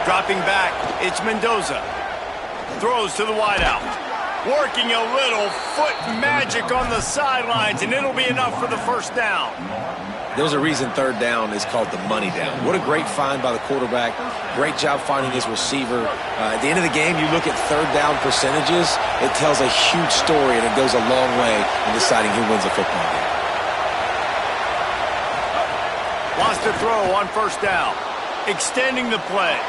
Dropping back, it's Mendoza. Throws to the wideout. Working a little foot magic on the sidelines, and it'll be enough for the first down. There's a reason third down is called the money down. What a great find by the quarterback. Great job finding his receiver. At the end of the game, you look at third down percentages, it tells a huge story, and it goes a long way in deciding who wins a football game. Wants to throw on first down. Extending the play.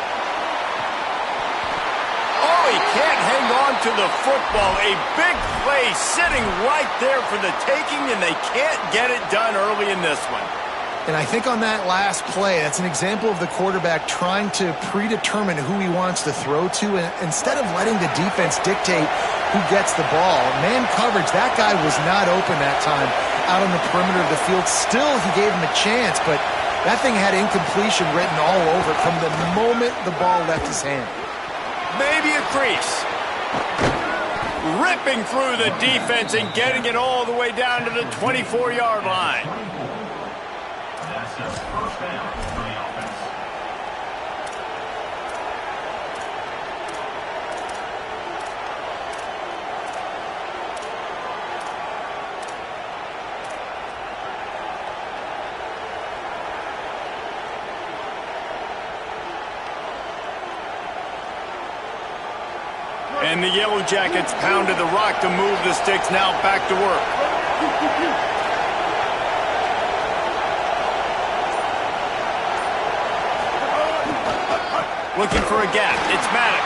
Oh, he can't hang on to the football. A big play sitting right there for the taking, and they can't get it done early in this one. And I think on that last play, that's an example of the quarterback trying to predetermine who he wants to throw to, and instead of letting the defense dictate who gets the ball. Man coverage, that guy was not open that time out on the perimeter of the field. Still, he gave him a chance, but that thing had incompletion written all over it from the moment the ball left his hand. Maybe a crease. Ripping through the defense and getting it all the way down to the 24-yard line. First down for the offense. And the Yellow Jackets pounded the rock to move the sticks. Now back to work. Looking for a gap. It's Maddox.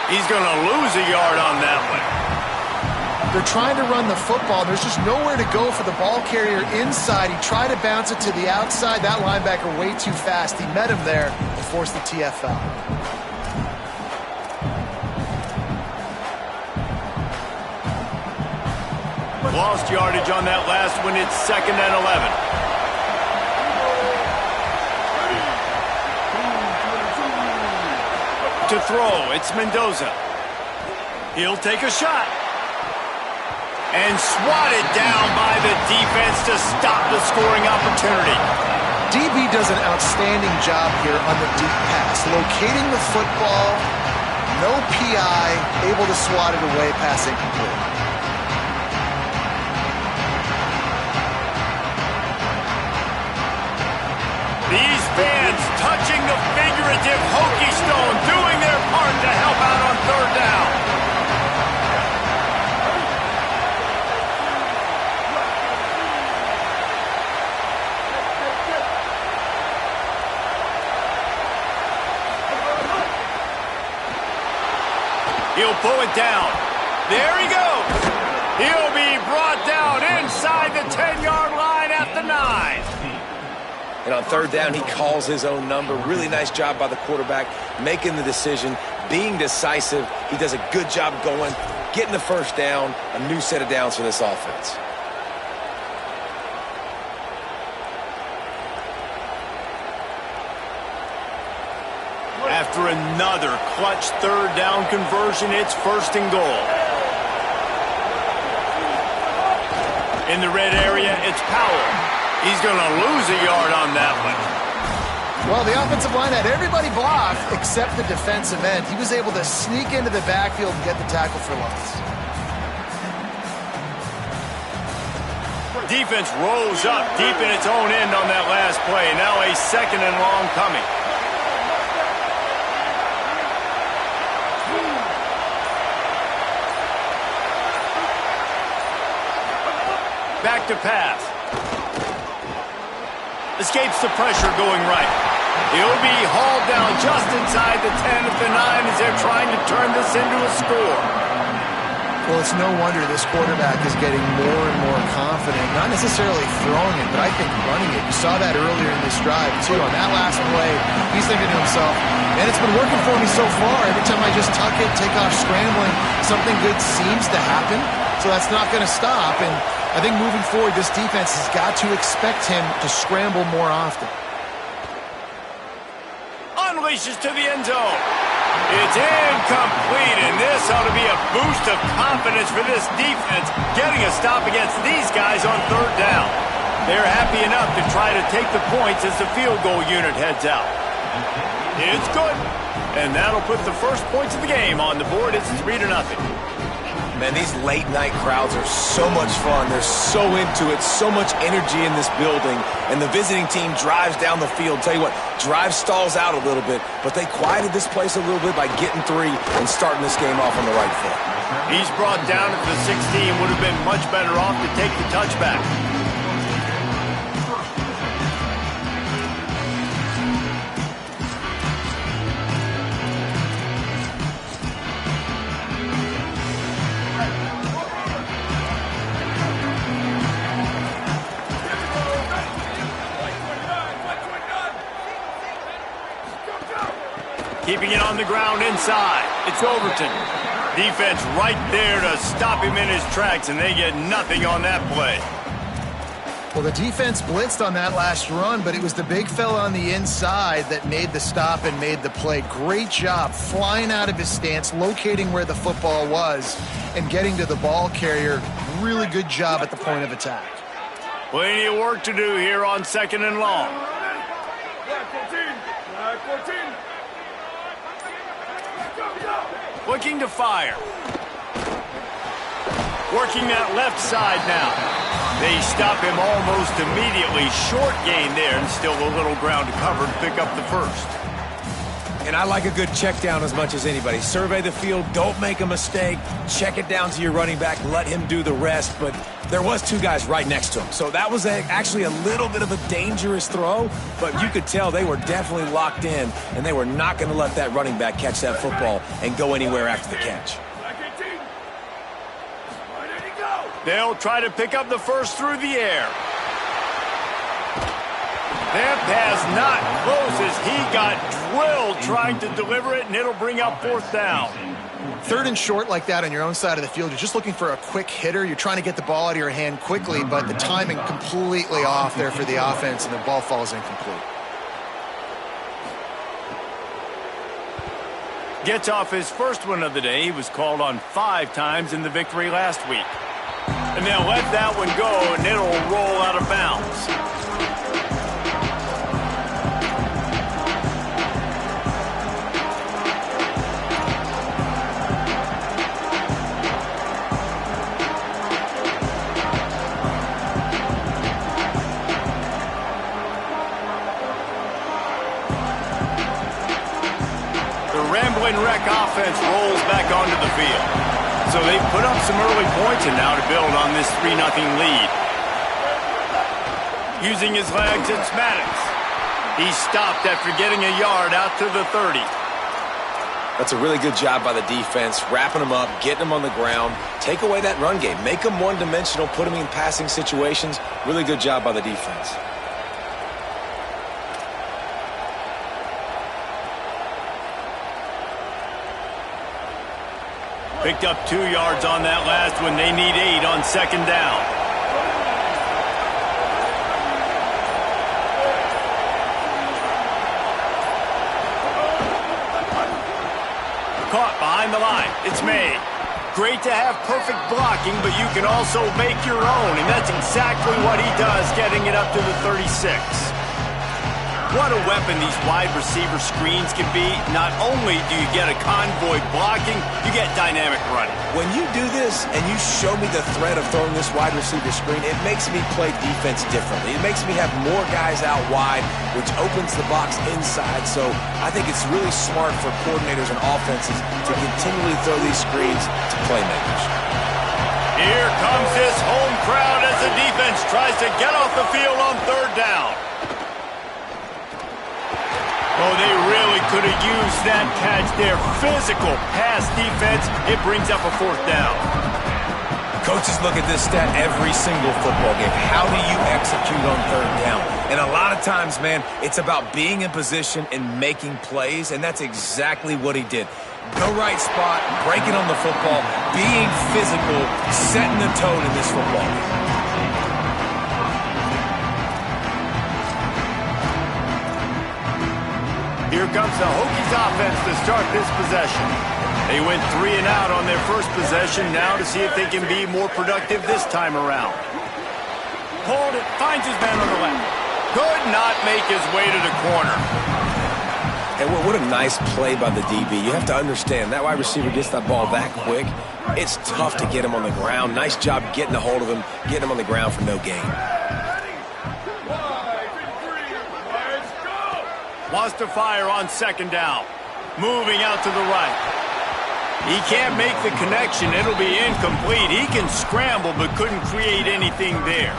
He's going to lose a yard on that one. They're trying to run the football. There's just nowhere to go for the ball carrier inside. He tried to bounce it to the outside. That linebacker way too fast. He met him there and forced the TFL. Lost yardage on that last one. It's 2nd and 11. To throw, it's Mendoza. He'll take a shot. And swatted down by the defense to stop the scoring opportunity. DB does an outstanding job here on the deep pass. Locating the football, no PI, able to swat it away, pass incomplete. These fans touching the figurative hokey stone, doing their part to help out on third down. He'll pull it down. There he goes. He'll be brought down inside the 10-yard line at the 9. And on third down, he calls his own number. Really nice job by the quarterback, making the decision, being decisive. He does a good job going, getting the first down, a new set of downs for this offense. After another clutch third down conversion, it's 1st and goal. In the red area, it's Powell. He's going to lose a yard on that one. Well, the offensive line had everybody blocked except the defensive end. He was able to sneak into the backfield and get the tackle for loss. Defense rose up deep in its own end on that last play. Now a 2nd and long coming. Back to pass. Escapes the pressure going right. He'll be hauled down just inside the 10 at the 9 as they're trying to turn this into a score. Well, it's no wonder this quarterback is getting more and more confident. Not necessarily throwing it, but I think running it. You saw that earlier in this drive, too. On that last play, he's thinking to himself, and it's been working for me so far. Every time I just tuck it, take off scrambling, something good seems to happen. So that's not going to stop. And I think moving forward, this defense has got to expect him to scramble more often. Unleashes to the end zone. It's incomplete, and this ought to be a boost of confidence for this defense, getting a stop against these guys on third down. They're happy enough to try to take the points as the field goal unit heads out. It's good. And that'll put the first points of the game on the board. It's 3-0. Man, these late-night crowds are so much fun. They're so into it, so much energy in this building. And the visiting team drives down the field. Tell you what, drive stalls out a little bit, but they quieted this place a little bit by getting 3 and starting this game off on the right foot. He's brought down at the 16. Would have been much better off to take the touchback. Keeping it on the ground inside. It's Overton. Defense right there to stop him in his tracks, and they get nothing on that play. Well, the defense blitzed on that last run, but it was the big fella on the inside that made the stop and made the play. Great job flying out of his stance, locating where the football was, and getting to the ball carrier. Really good job at the point of attack. Plenty of work to do here on 2nd and long. Looking to fire. Working that left side now. They stop him almost immediately. Short gain there, and still a little ground to cover to pick up the first. And I like a good check down as much as anybody. Survey the field, don't make a mistake, check it down to your running back, let him do the rest. But there was 2 guys right next to him. So that was actually a little bit of a dangerous throw, but you could tell they were definitely locked in, and they were not going to let that running back catch that football and go anywhere after the catch. They'll try to pick up the first through the air. That pass not close as he got drilled trying to deliver it, and it'll bring up 4th down. 3rd and short like that on your own side of the field, you're just looking for a quick hitter. You're trying to get the ball out of your hand quickly, but the timing completely off there for the offense, and the ball falls incomplete. Gets off his first one of the day. He was called on 5 times in the victory last week. And they'll let that one go, and it'll roll out of bounds. Wreck offense rolls back onto the field. So they put up some early points and now to build on this 3-0 lead. Using his legs, it's Maddox. He stopped after getting a yard out to the 30. That's a really good job by the defense, wrapping them up, getting them on the ground, take away that run game, make them one-dimensional, put them in passing situations. Really good job by the defense. Picked up 2 yards on that last one. They need 8 on 2nd down. Caught behind the line. It's made. Great to have perfect blocking, but you can also make your own, and that's exactly what he does, getting it up to the 36. What a weapon these wide receiver screens can be. Not only do you get a convoy blocking, you get dynamic running. When you do this and you show me the threat of throwing this wide receiver screen, it makes me play defense differently. It makes me have more guys out wide, which opens the box inside. So I think it's really smart for coordinators and offenses to continually throw these screens to playmakers. Here comes this home crowd as the defense tries to get off the field on 3rd down. Oh, they really could have used that catch there. Physical pass defense. It brings up a 4th down. Coaches look at this stat every single football game. How do you execute on 3rd down? And a lot of times, man, it's about being in position and making plays, and that's exactly what he did. Go right spot, breaking on the football, being physical, setting the tone in this football game. Here comes the Hokies offense to start this possession. They went 3 and out on their first possession, now to see if they can be more productive this time around. Hold it, finds his man on the left. Could not make his way to the corner. And what a nice play by the DB. You have to understand, that wide receiver gets that ball that quick. It's tough to get him on the ground. Nice job getting a hold of him, getting him on the ground for no gain. Wants to fire on second down. Moving out to the right. He can't make the connection. It'll be incomplete. He can scramble but couldn't create anything there.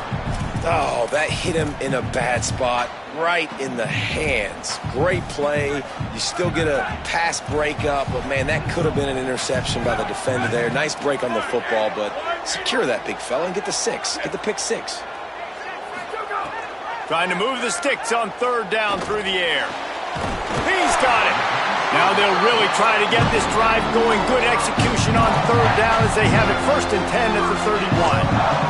Oh, that hit him in a bad spot, right in the hands. Great play. You still get a pass breakup, but, man, that could have been an interception by the defender there. Nice break on the football, but secure that big fella and get the 6. Get the pick 6. Trying to move the sticks on third down through the air. He's got it. Now they'll really try to get this drive going. Good execution on third down as they have it 1st and 10 at the 31.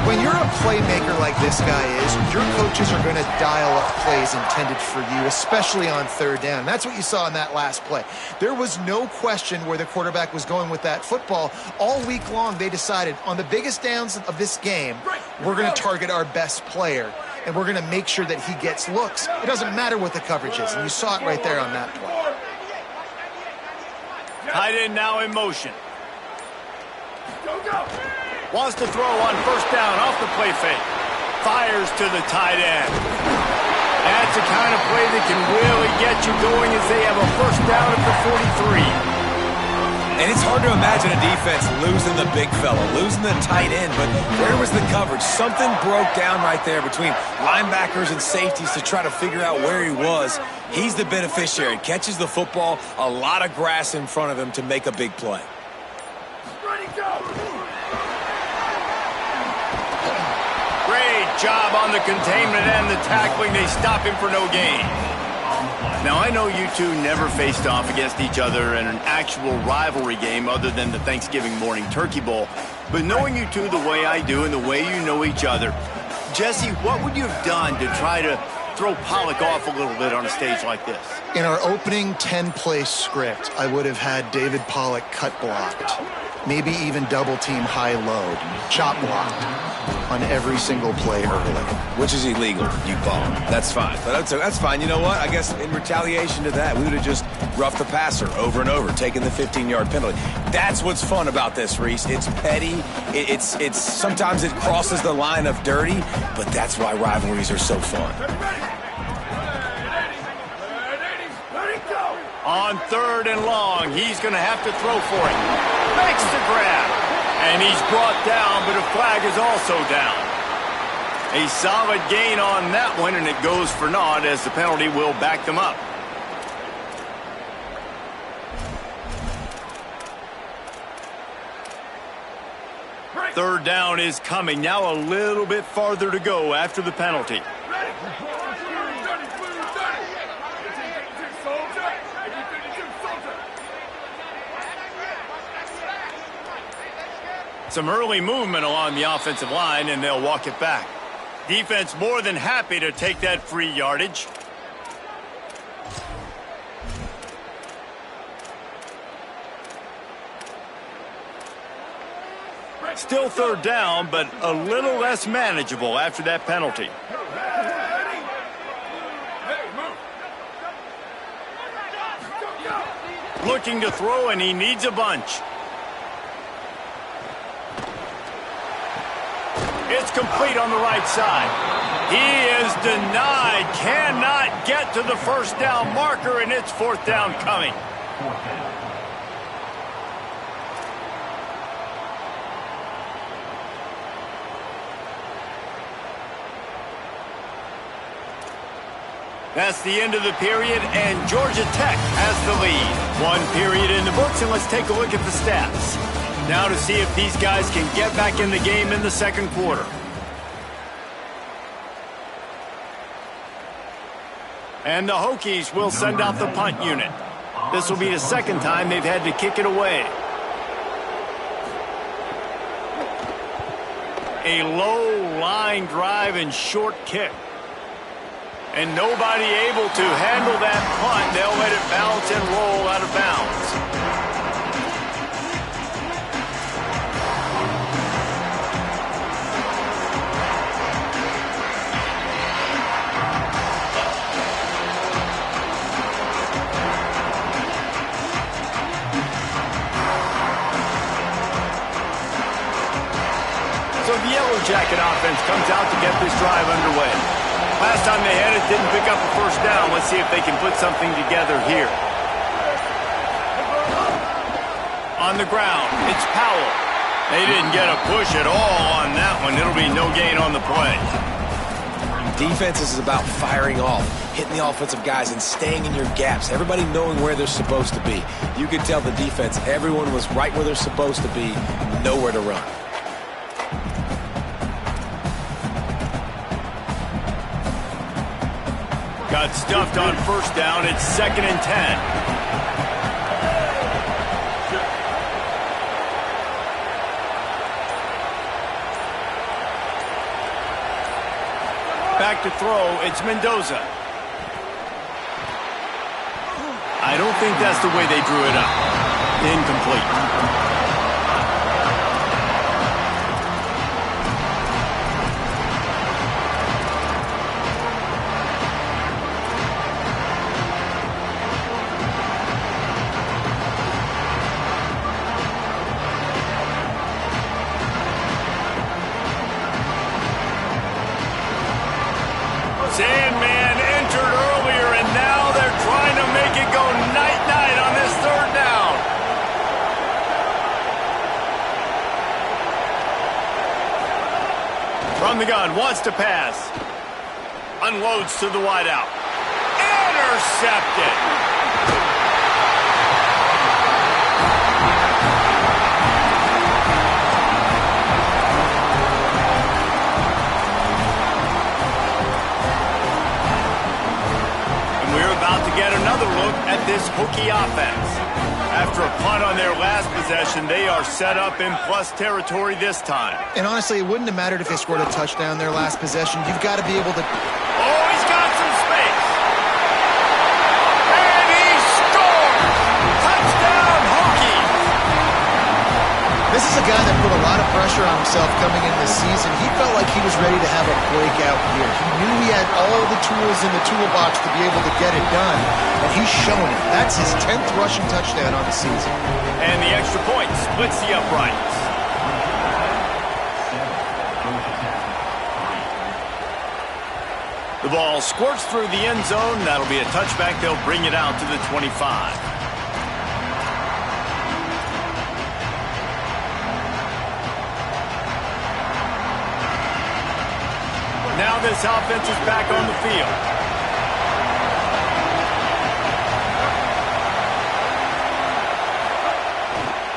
When you're a playmaker like this guy is, your coaches are going to dial up plays intended for you, especially on third down. That's what you saw in that last play. There was no question where the quarterback was going with that football. All week long, they decided on the biggest downs of this game, we're going to target our best player, and we're going to make sure that he gets looks. It doesn't matter what the coverage is, and you saw it right there on that play. Tight end now in motion. Wants to throw on 1st down off the play fake. Fires to the tight end. That's the kind of play that can really get you going as they have a 1st down at the 43. And it's hard to imagine a defense losing the big fella, losing the tight end, but where was the coverage? Something broke down right there between linebackers and safeties to try to figure out where he was. He's the beneficiary. Catches the football, a lot of grass in front of him to make a big play. Great job on the containment and the tackling. They stop him for no gain. Now, I know you two never faced off against each other in an actual rivalry game other than the Thanksgiving morning turkey bowl. But knowing you two the way I do and the way you know each other, Jesse, what would you have done to try to throw Pollock off a little bit on a stage like this? In our opening 10-play script, I would have had David Pollock cut blocked. Maybe even double-team high-load, chop blocked on every single play early. Which is illegal, you bum. That's fine. But that's fine. You know what? I guess in retaliation to that, we would have just roughed the passer over and over, taking the 15-yard penalty. That's what's fun about this, Reese. It's petty. It's sometimes it crosses the line of dirty, but that's why rivalries are so fun. On 3rd and long, he's going to have to throw for it. Makes the grab. And he's brought down, but a flag is also down. A solid gain on that one, and it goes for naught as the penalty will back them up. Third down is coming. Now a little bit farther to go after the penalty. Some early movement along the offensive line, and they'll walk it back. Defense more than happy to take that free yardage. Still third down, but a little less manageable after that penalty. Looking to throw, and he needs a bunch. It's complete on the right side. He is denied. Cannot get to the 1st down marker, and it's 4th down coming. That's the end of the period, and Georgia Tech has the lead. 1 period in the books, and let's take a look at the stats. Now to see if these guys can get back in the game in the 2nd quarter. And the Hokies will send out the punt unit. This will be the 2nd time they've had to kick it away. A low line drive and short kick. And nobody able to handle that punt. They'll let it bounce and roll out of bounds. Jacket offense comes out to get this drive underway. Last time they had it, didn't pick up a first down. Let's see if they can put something together here. On the ground, it's Powell. They didn't get a push at all on that one. It'll be no gain on the play. Defense is about firing off, hitting the offensive guys and staying in your gaps. Everybody knowing where they're supposed to be. You could tell the defense, everyone was right where they're supposed to be, nowhere to run. Got stuffed on first down. It's 2nd and 10. Back to throw, it's Mendoza. I don't think that's the way they drew it up. Incomplete. Sandman entered earlier, and now they're trying to make it go night-night on this 3rd down. From the gun, wants to pass. Unloads to the wideout. Intercepted. Get another look at this hooky offense. After a punt on their last possession, they are set up in plus territory this time. And honestly, it wouldn't have mattered if they scored a touchdown their last possession. You've got to be able to... Oh, he's got some space. And he scores! Touchdown, Hokies! This is a guy that put a lot of pressure on himself coming into this season. He felt like he was ready to have a breakout year. He knew he had all the tools in the toolbox to be able to get it done, and he's shown it. That's his 10th rushing touchdown on the season. And the extra point splits the uprights. The ball squirts through the end zone. That'll be a touchback. They'll bring it out to the 25. Now this offense is back on the field.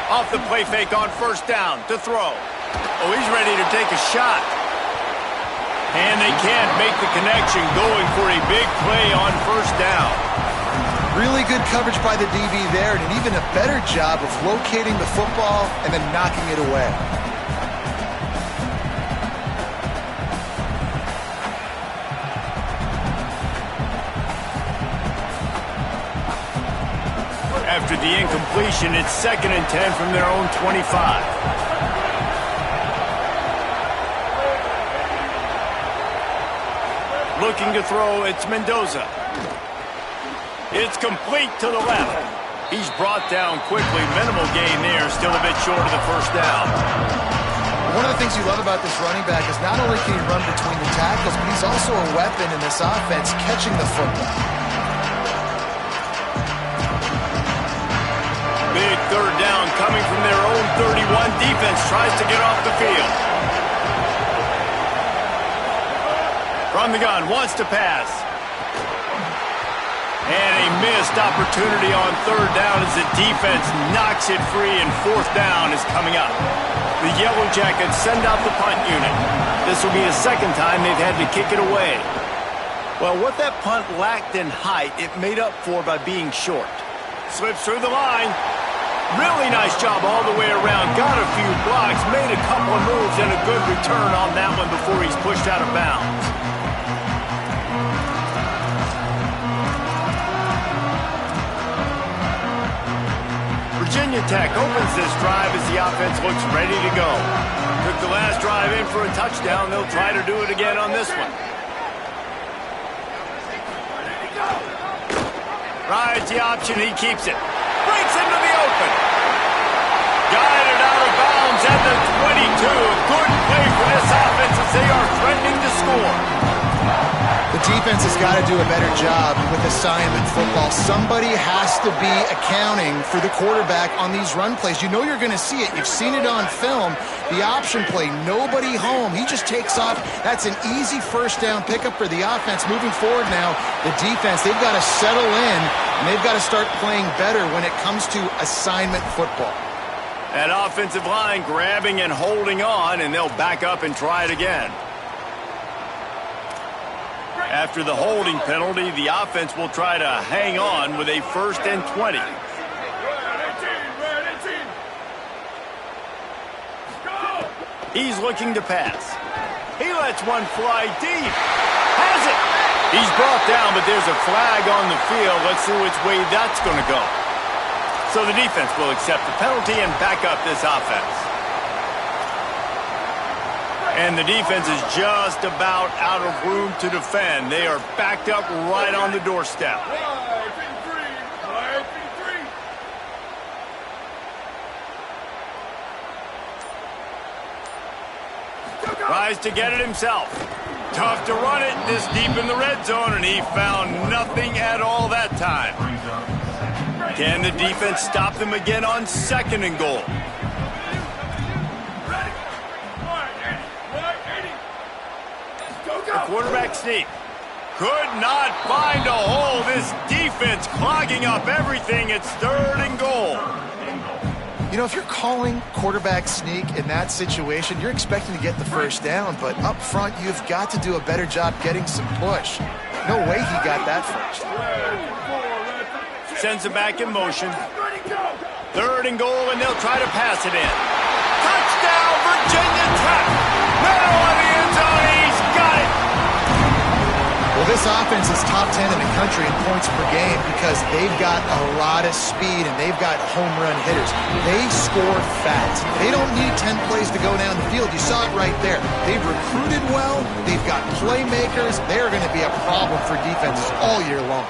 Off the play fake on first down to throw. Oh, he's ready to take a shot. And they can't make the connection, going for a big play on first down. Really good coverage by the DB there, and an even a better job of locating the football and then knocking it away. After the incompletion, it's 2nd and 10 from their own 25. Looking to throw, it's Mendoza. It's complete to the left. He's brought down quickly. Minimal gain there, still a bit short of the first down. One of the things you love about this running back is not only can he run between the tackles, but he's also a weapon in this offense catching the football. Big 3rd down coming from their own 31. Defense tries to get off the field. From the gun, wants to pass. And a missed opportunity on 3rd down as the defense knocks it free, and 4th down is coming up. The Yellow Jackets send out the punt unit. This will be the 2nd time they've had to kick it away. Well, what that punt lacked in height, it made up for by being short. Slips through the line. Really nice job all the way around. Got a few blocks, made a couple of moves, and a good return on that one before he's pushed out of bounds. Virginia Tech opens this drive as the offense looks ready to go. Took the last drive in for a touchdown. They'll try to do it again on this one. Rides the option, he keeps it. Breaks into the open. Guided out of bounds at the 22. Good play for this offense as they are threatening to score. The defense has got to do a better job with assignment football. Somebody has to be accounting for the quarterback on these run plays. You know you're going to see it. You've seen it on film. The option play, nobody home. He just takes off. That's an easy first down pickup for the offense. Moving forward now, the defense, they've got to settle in, and they've got to start playing better when it comes to assignment football. That offensive line grabbing and holding on, and they'll back up and try it again. After the holding penalty, the offense will try to hang on with a 1st and 20. He's looking to pass. He lets one fly deep. Has it. He's brought down, but there's a flag on the field. Let's see which way that's going to go. So the defense will accept the penalty and back up this offense. And the defense is just about out of room to defend. They are backed up right on the doorstep. Tries to get it himself. Tough to run it this deep in the red zone, and he found nothing at all that time. Can the defense stop them again on 2nd and goal? The quarterback sneak. Could not find a hole. This defense clogging up everything. It's 3rd and goal. You know, if you're calling quarterback sneak in that situation, you're expecting to get the first down, but up front, you've got to do a better job getting some push. No way he got that first. Sends it back in motion. 3rd and goal, and they'll try to pass it in. Touchdown, Virginia Tech! Middle of the end zone, he's got it! Well, this offense is top 10 in the country in points per game because they've got a lot of speed and they've got home run hitters. They score fast. They don't need 10 plays to go down the field. You saw it right there. They've recruited well. They've got playmakers. They're going to be a problem for defenses all year long.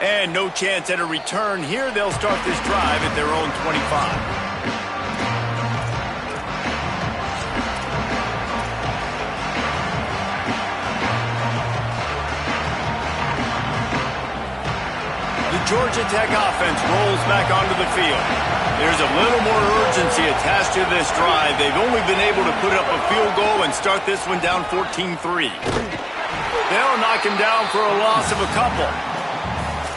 And no chance at a return here. They'll start this drive at their own 25. Georgia Tech offense rolls back onto the field. There's a little more urgency attached to this drive. They've only been able to put up a field goal and start this one down 14-3. They'll knock him down for a loss of a couple.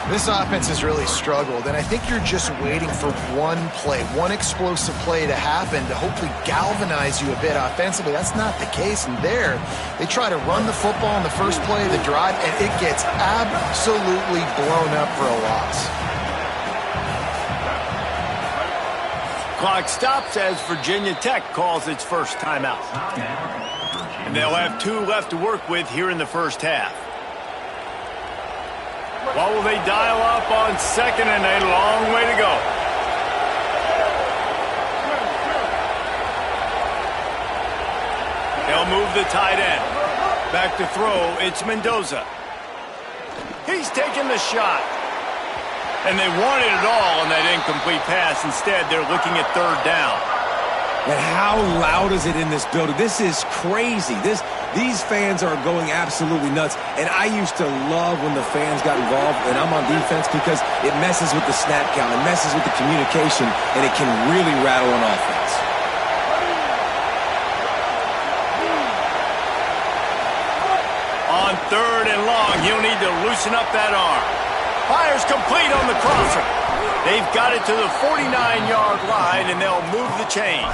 This offense has really struggled, and I think you're just waiting for one play, one explosive play to happen to hopefully galvanize you a bit offensively. That's not the case, and there, they try to run the football in the first play of the drive, and it gets absolutely blown up for a loss. Clock stops as Virginia Tech calls its first timeout. And they'll have 2 left to work with here in the first half. What will they dial up on 2nd and a long way to go? They'll move the tight end. Back to throw, it's Mendoza. He's taking the shot. And they wanted it all on that incomplete pass. Instead, they're looking at 3rd down. And how loud is it in this building? This is crazy. These fans are going absolutely nuts. And I used to love when the fans got involved, and I'm on defense, because it messes with the snap count, it messes with the communication, and it can really rattle an offense. On 3rd and long, he'll need to loosen up that arm. Fires complete on the crosser. They've got it to the 49-yard line, and they'll move the chains.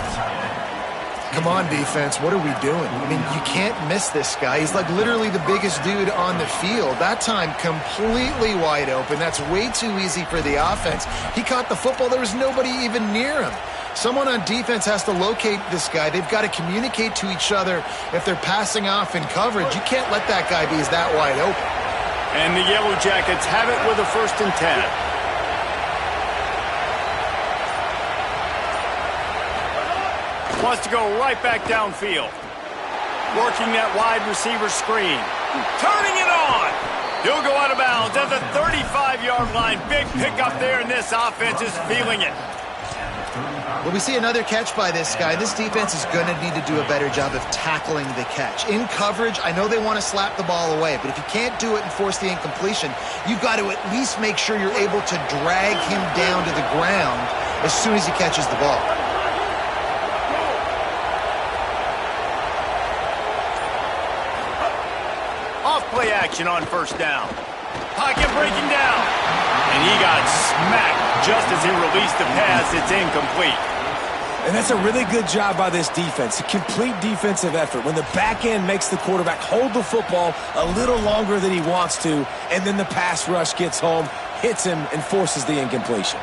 Come on, defense. What are we doing? I mean, you can't miss this guy. He's like literally the biggest dude on the field. That time, completely wide open. That's way too easy for the offense. He caught the football. There was nobody even near him. Someone on defense has to locate this guy. They've got to communicate to each other if they're passing off in coverage. You can't let that guy be that wide open. And the Yellow Jackets have it with a 1st and 10. Wants to go right back downfield. Working that wide receiver screen. Turning it on. He'll go out of bounds at the 35-yard line. Big pickup there, and this offense is feeling it. Well, we see another catch by this guy. This defense is going to need to do a better job of tackling the catch. In coverage, I know they want to slap the ball away, but if you can't do it and force the incompletion, you've got to at least make sure you're able to drag him down to the ground as soon as he catches the ball. Off-play action on first down. Pocket breaking down. And he got smacked just as he released the pass. It's incomplete. And that's a really good job by this defense. A complete defensive effort. When the back end makes the quarterback hold the football a little longer than he wants to, and then the pass rush gets home, hits him, and forces the incompletion.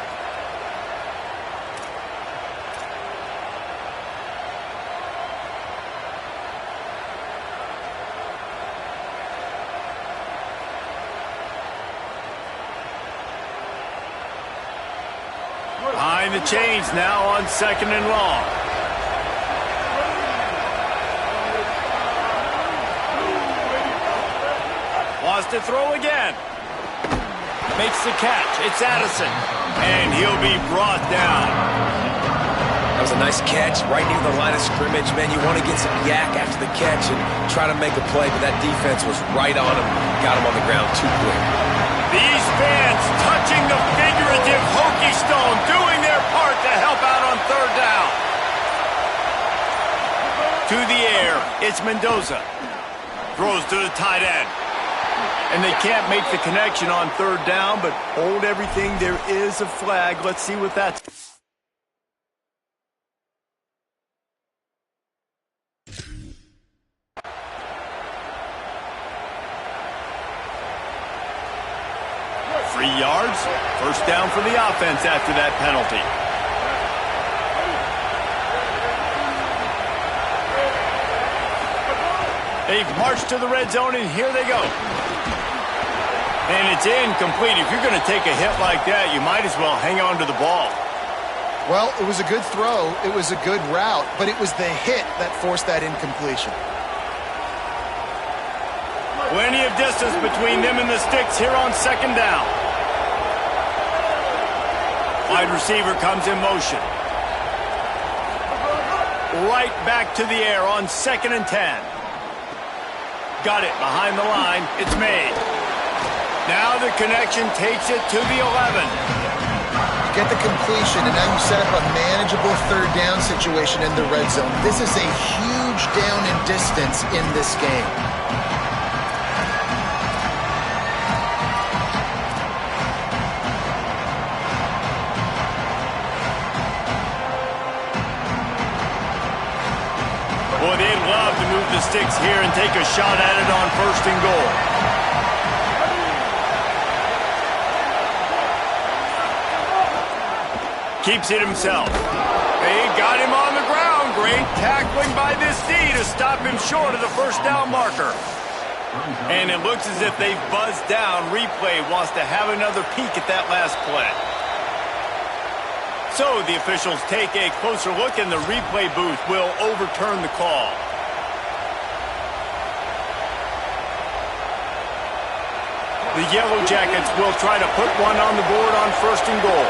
Behind the chains now on 2nd and long. Wants to throw again. Makes the catch. It's Addison. And he'll be brought down. That was a nice catch right near the line of scrimmage. Man, you want to get some yak after the catch and try to make a play, but that defense was right on him. Got him on the ground too quick. These fans touching the figurative hokey stone, doing their part to help out on 3rd down. To the air, it's Mendoza. Throws to the tight end. And they can't make the connection on 3rd down, but hold everything. There is a flag. Let's see what that's. Yards. First down for the offense after that penalty. They've marched to the red zone, and here they go. And it's incomplete. If you're going to take a hit like that, you might as well hang on to the ball. Well, it was a good throw. It was a good route, but it was the hit that forced that incompletion. Plenty of distance between them and the sticks here on 2nd down. Wide receiver comes in motion. Right back to the air on 2nd and 10. Got it behind the line. It's made. Now the connection takes it to the 11. Get the completion, and now you set up a manageable 3rd down situation in the red zone. This is a huge down in distance in this game. Boy, they'd love to move the sticks here and take a shot at it on 1st and goal. Keeps it himself. They got him on the ground. Great tackling by this D to stop him short of the 1st down marker. And it looks as if they've buzzed down. Replay wants to have another peek at that last play. So the officials take a closer look, and the replay booth will overturn the call. The Yellow Jackets will try to put one on the board on 1st and goal.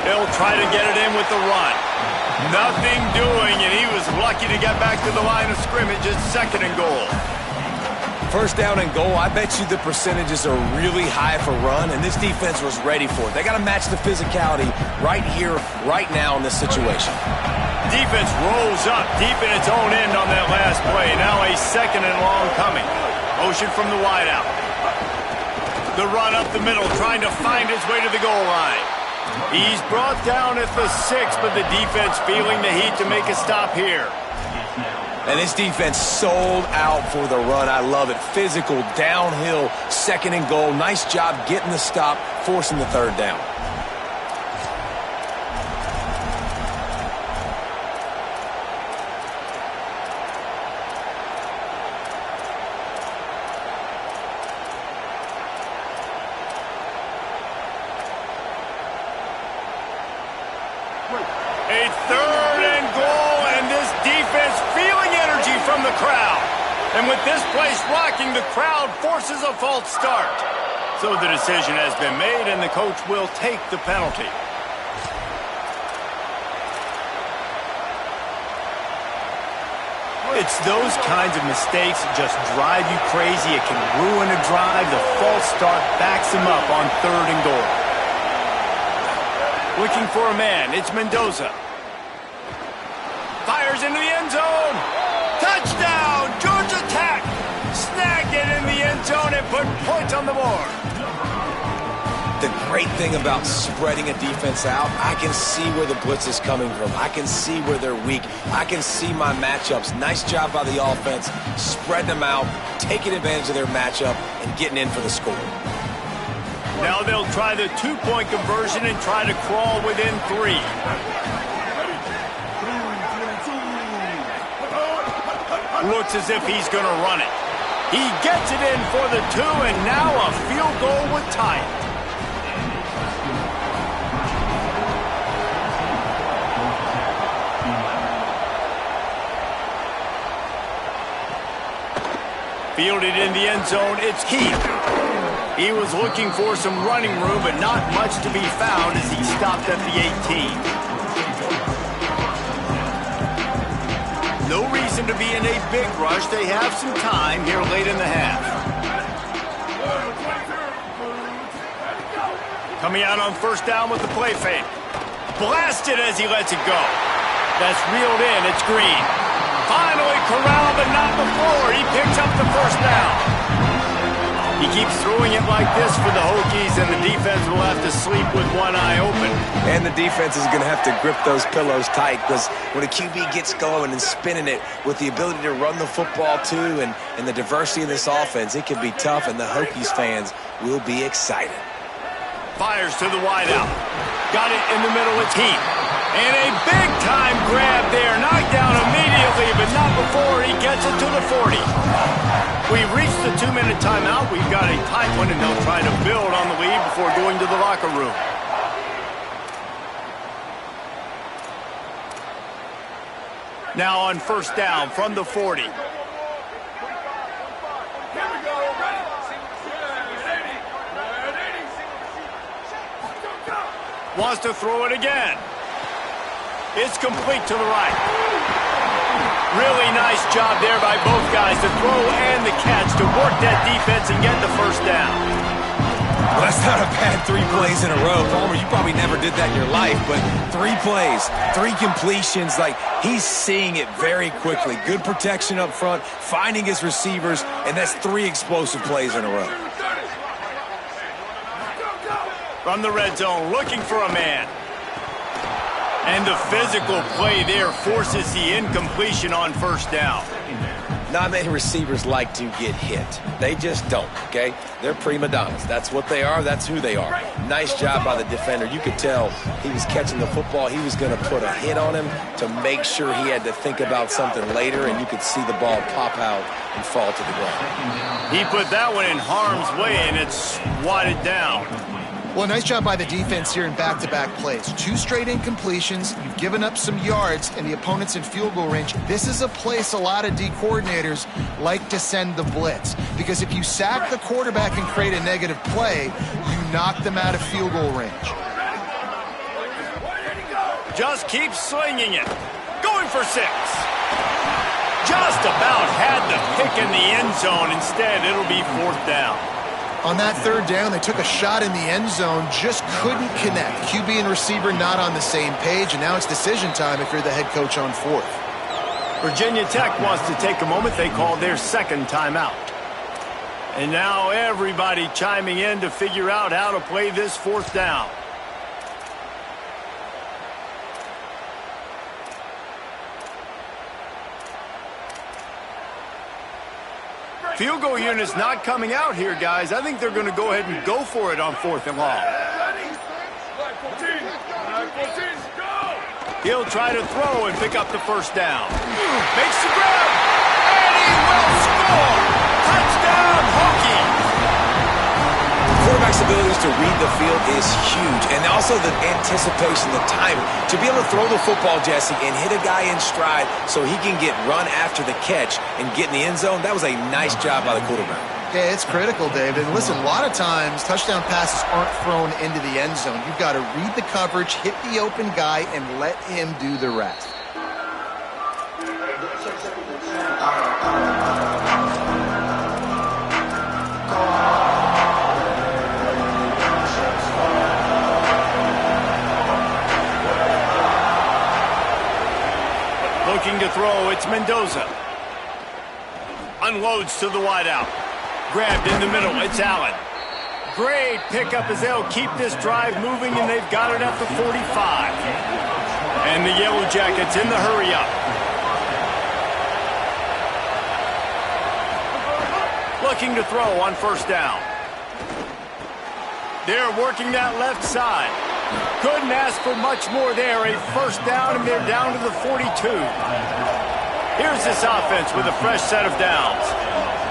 They'll try to get it in with the run. Nothing doing, and he was lucky to get back to the line of scrimmage at 2nd and goal. 1st down and goal, I bet you the percentages are really high for run, and this defense was ready for it. They got to match the physicality right here, right now in this situation. Defense rolls up deep in its own end on that last play. Now a 2nd and long coming. Motion from the wideout. The run up the middle, trying to find his way to the goal line. He's brought down at the 6, but the defense feeling the heat to make a stop here. And this defense sold out for the run. I love it. Physical, downhill, 2nd and goal. Nice job getting the stop, forcing the 3rd down. A third and goal, and this defense feeling energy from the crowd. And with this place rocking, the crowd forces a false start. So the decision has been made, and the coach will take the penalty. It's those kinds of mistakes that just drive you crazy. It can ruin a drive. The false start backs him up on third and goal. Looking for a man, it's Mendoza. Fires into the end zone. Touchdown, Georgia Tech. Snagged it in the end zone and put points on the board. The great thing about spreading a defense out, I can see where the blitz is coming from. I can see where they're weak. I can see my matchups. Nice job by the offense, spreading them out, taking advantage of their matchup, and getting in for the score. Now they'll try the two-point conversion and try to crawl within 3. Looks as if he's going to run it. He gets it in for the 2, and now a field goal would tie it. Fielded in the end zone, it's Heath. He was looking for some running room, but not much to be found as he stopped at the 18. No reason to be in a big rush. They have some time here late in the half. Coming out on first down with the play fake. Blasted as he lets it go. That's reeled in, it's Green. Finally corralled, but not before. He picks up the first down. He keeps throwing it like this for the Hokies, and the defense will have to sleep with one eye open. And the defense is going to have to grip those pillows tight, because when a QB gets going and spinning it with the ability to run the football too and the diversity of this offense, it can be tough, and the Hokies fans will be excited. Fires to the wideout. Got it in the middle, it's Heath. And a big-time grab there. Knocked down immediately, but not before he gets it to the 40. We've reached the 2-minute timeout. We've got a tight one, and they'll try to build on the lead before going to the locker room. Now on first down from the 40. Wants to throw it again. It's complete to the right. Really nice job there by both guys, the throw and the catch, to work that defense and get the first down. Well, that's not a bad 3 plays in a row. Palmer, you probably never did that in your life, but 3 plays, 3 completions, like he's seeing it very quickly. Good protection up front, finding his receivers, and that's 3 explosive plays in a row. From the red zone, looking for a man. And the physical play there forces the incompletion on first down. Not many receivers like to get hit. They just don't, okay? They're prima donnas. That's what they are. That's who they are. Nice job by the defender. You could tell he was catching the football. He was going to put a hit on him to make sure he had to think about something later, and you could see the ball pop out and fall to the ground. He put that one in harm's way, and it's swatted down. Well, nice job by the defense here in back-to-back plays. 2 straight incompletions, you've given up some yards, and the opponent's in field goal range. This is a place a lot of D coordinators like to send the blitz, because if you sack the quarterback and create a negative play, you knock them out of field goal range. Just keep slinging it. Going for 6. Just about had the pick in the end zone. Instead, it'll be 4th down. On that 3rd down, they took a shot in the end zone, just couldn't connect. QB and receiver not on the same page, and now it's decision time if you're the head coach on 4th. Virginia Tech wants to take a moment. They called their 2nd timeout. And now everybody chiming in to figure out how to play this 4th down. Field goal unit's not coming out here, guys. I think they're going to go ahead and go for it on 4th and long. He'll try to throw and pick up the first down. Makes the grab, and he will score! Touchdown, Hokies! Quarterback's abilities to read the field is huge, and also also the anticipation, the timing. To be able to throw the football, Jesse, and hit a guy in stride so he can get run after the catch and get in the end zone, that was a nice job by the quarterback. Yeah, it's critical, David. And listen, a lot of times touchdown passes aren't thrown into the end zone. You've got to read the coverage, hit the open guy, and let him do the rest. Looking to throw, it's Mendoza. Unloads to the wideout. Grabbed in the middle, it's Allen. Great pickup as they'll keep this drive moving, and they've got it at the 45. And the Yellow Jackets in the hurry-up. Looking to throw on first down. They're working that left side. Couldn't ask for much more there. A first down, and they're down to the 42. Here's this offense with a fresh set of downs.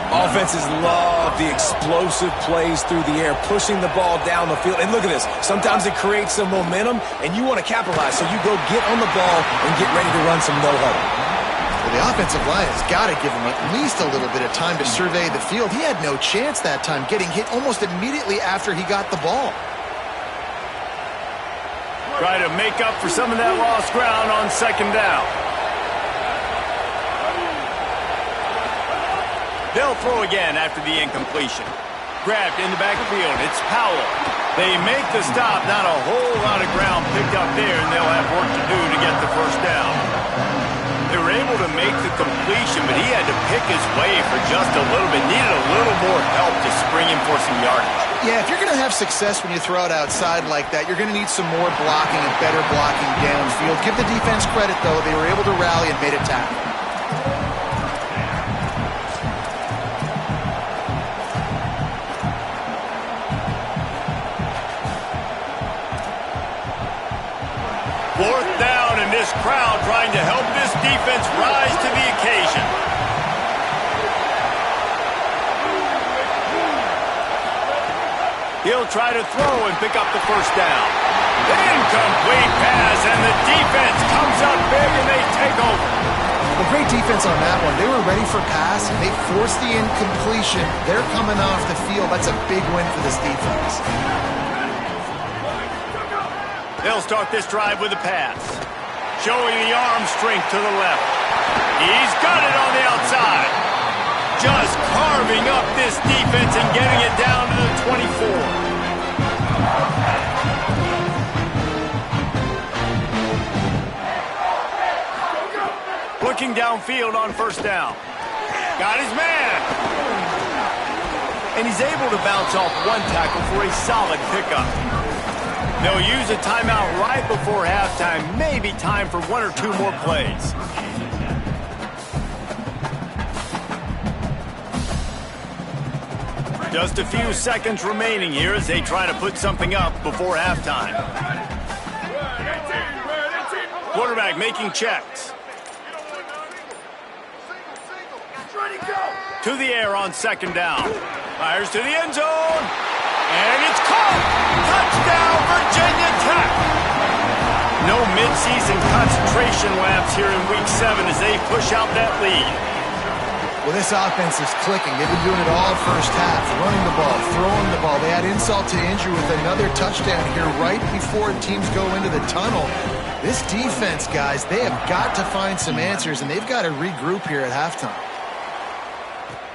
Offenses love the explosive plays through the air, pushing the ball down the field. And look at this. Sometimes it creates some momentum, and you want to capitalize. So you go get on the ball and get ready to run some no-huddle. Well, the offensive line has got to give him at least a little bit of time to survey the field. He had no chance that time, getting hit almost immediately after he got the ball. Try to make up for some of that lost ground on second down. They'll throw again after the incompletion. Grabbed in the backfield. It's Powell. They make the stop. Not a whole lot of ground picked up there, and they'll have work to do to get the first down. They were able to make the completion, but he had to pick his way for just a little bit. Needed a little more help to spring him for some yardage. Yeah, if you're going to have success when you throw it outside like that, you're going to need some more blocking and better blocking downfield. Give the defense credit, though. They were able to rally and made a tackle. Fourth down, and this crowd trying to help this defense rise to the occasion. He'll try to throw and pick up the first down. Incomplete pass, and the defense comes up big, and they take over. Well, great defense on that one. They were ready for pass, and they forced the incompletion. They're coming off the field. That's a big win for this defense. They'll start this drive with a pass. Showing the arm strength to the left. He's got it on the outside. Just carving up this defense and getting it down to the 24. Looking downfield on first down. Got his man. And he's able to bounce off one tackle for a solid pickup. They'll use a timeout right before halftime. Maybe time for one or two more plays. Just a few seconds remaining here as they try to put something up before halftime. Quarterback making checks. To the air on second down. Fires to the end zone. And it's caught! Touchdown, Virginia Tech! No midseason concentration laps here in Week 7 as they push out that lead. Well, this offense is clicking. They've been doing it all first half, running the ball, throwing the ball. They had insult to injury with another touchdown here right before teams go into the tunnel. This defense, guys, they have got to find some answers, and they've got to regroup here at halftime.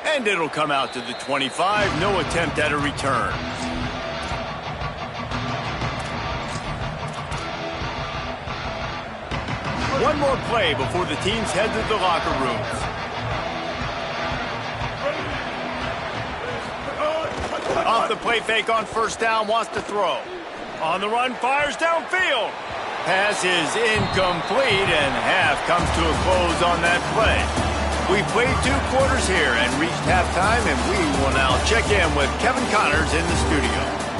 And it'll come out to the 25. No attempt at a return. One more play before the teams head to the locker rooms. Off the play fake on first down, wants to throw. On the run, fires downfield. Pass is incomplete, and half comes to a close on that play. We played 2 quarters here and reached halftime, and we will now check in with Kevin Connors in the studio.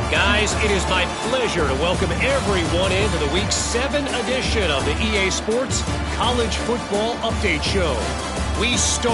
Guys, it is my pleasure to welcome everyone into the Week 7 edition of the EA Sports College Football Update Show. We start